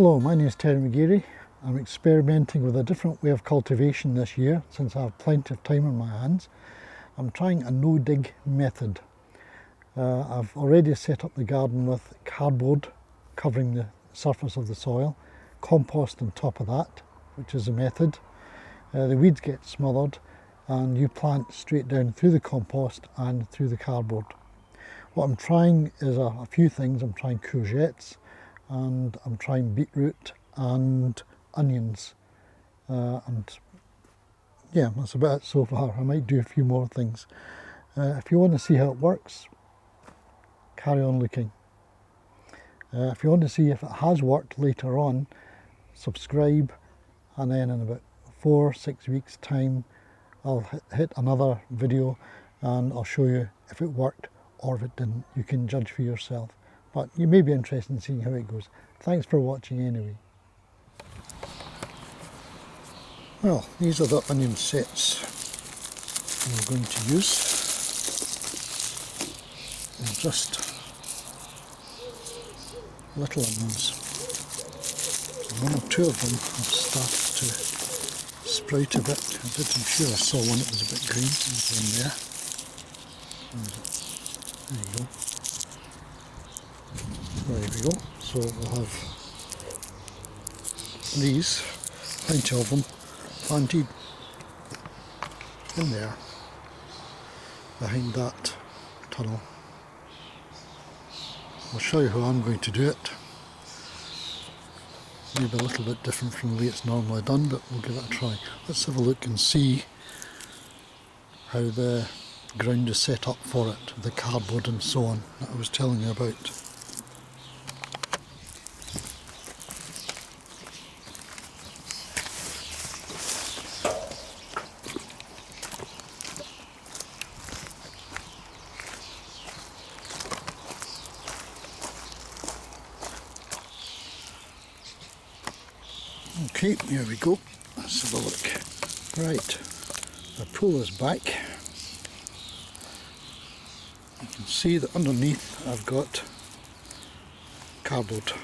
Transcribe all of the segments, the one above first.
Hello, my name is Terry McGeary. I'm experimenting with a different way of cultivation this year since I have plenty of time on my hands. I'm trying a no-dig method. I've already set up the garden with cardboard covering the surface of the soil, compost on top of that, which is the method. The weeds get smothered and you plant straight down through the compost and through the cardboard. What I'm trying is a few things. I'm trying courgettes and I'm trying beetroot and onions. And yeah, that's about it so far. I might do a few more things. If you want to see how it works, carry on looking. If you want to see if it has worked later on, subscribe, and then in about 4-6 weeks time I'll hit another video and I'll show you if it worked or if it didn't. You can judge for yourself, but you may be interested in seeing how it goes. Thanks for watching anyway. Well, these are the onion sets I'm going to use. They're just little onions. One or two of them have started to sprout a bit. I'm sure I saw one that was a bit green. There's one there. There you go. There we go. So we'll have these, plenty of them, planted in there behind that tunnel. I'll show you how I'm going to do it. Maybe a little bit different from the way it's normally done, but we'll give it a try. Let's have a look and see how the ground is set up for it, the cardboard and so on that I was telling you about. Okay, here we go. Let's have a look. Right, I pull this back. You can see that underneath I've got cardboard.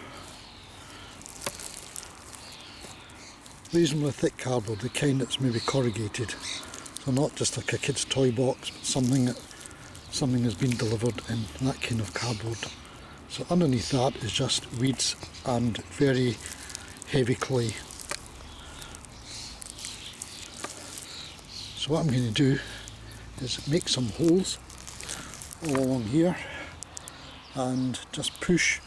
Reasonably thick cardboard, the kind that's maybe corrugated. So not just like a kid's toy box, but something has been delivered in that kind of cardboard. So underneath that is just weeds and very heavy clay. So what I'm going to do is make some holes all along here and just push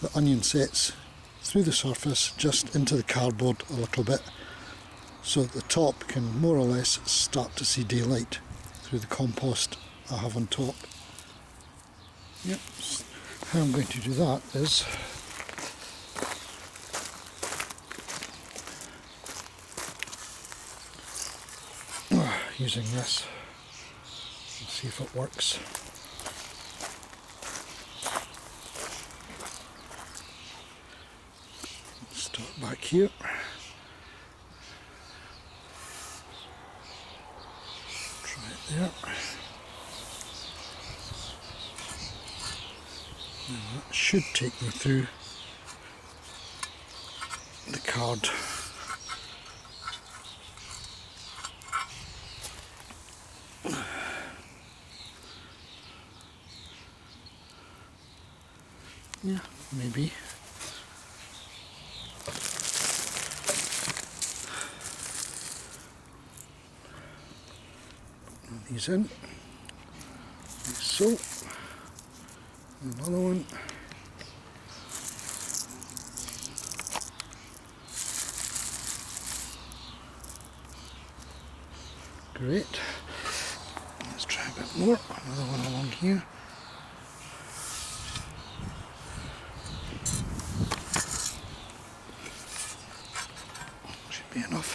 the onion sets through the surface just into the cardboard a little bit so that the top can more or less start to see daylight through the compost I have on top. Yep. How I'm going to do that is using this. Let's see if it works. Let's start back here. Try it there. Now that should take me through the card. Yeah, maybe. Put these in, like so. Another one. Great. Let's try a bit more. Another one along here. Should be enough.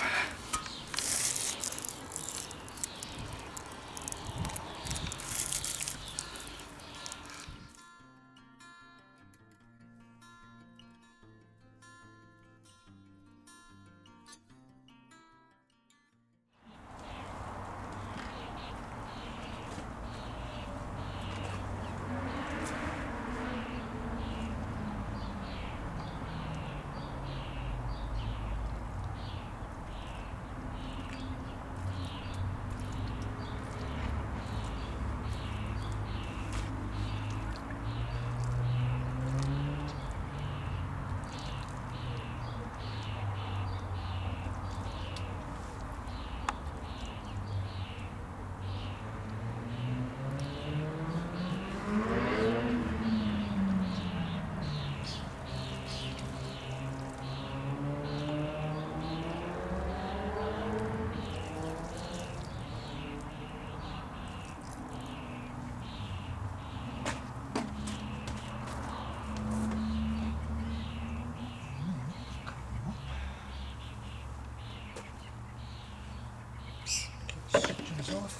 Sections off.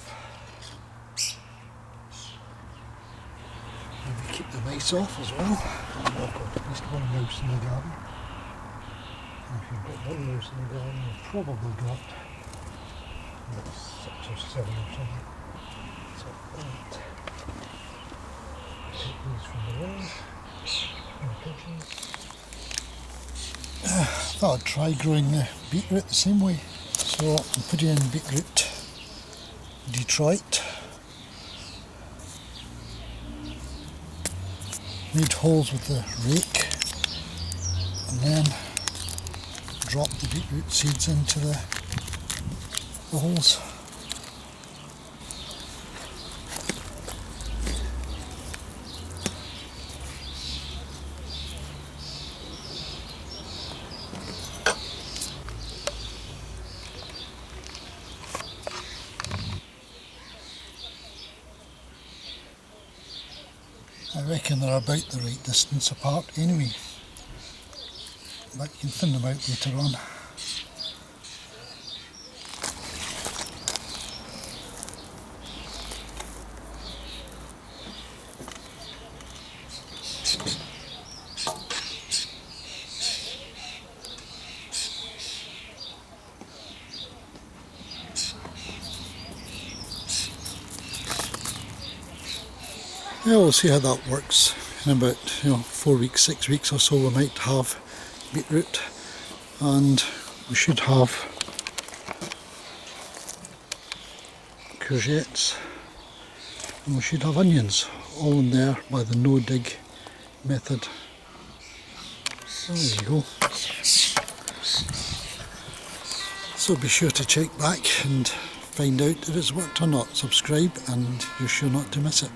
Maybe keep the mice off as well. I've got at least one mouse in the garden. And if you've got one mouse in the garden, you've probably got 6 or 7 or something. So right. Take these from the wind. And the pigeons. Thought I'd try growing the beetroot the same way. So I'm putting in beetroot Detroit. Made holes with the rake and then drop the beetroot seeds into the holes. I reckon they're about the right distance apart anyway, but you can thin them out later on. Yeah, we'll see how that works. In about 4 weeks, 6 weeks or so we might have beetroot, and we should have courgettes, and we should have onions, all in there by the no dig method. So there you go. So be sure to check back and find out if it's worked or not. Subscribe and you're sure not to miss it.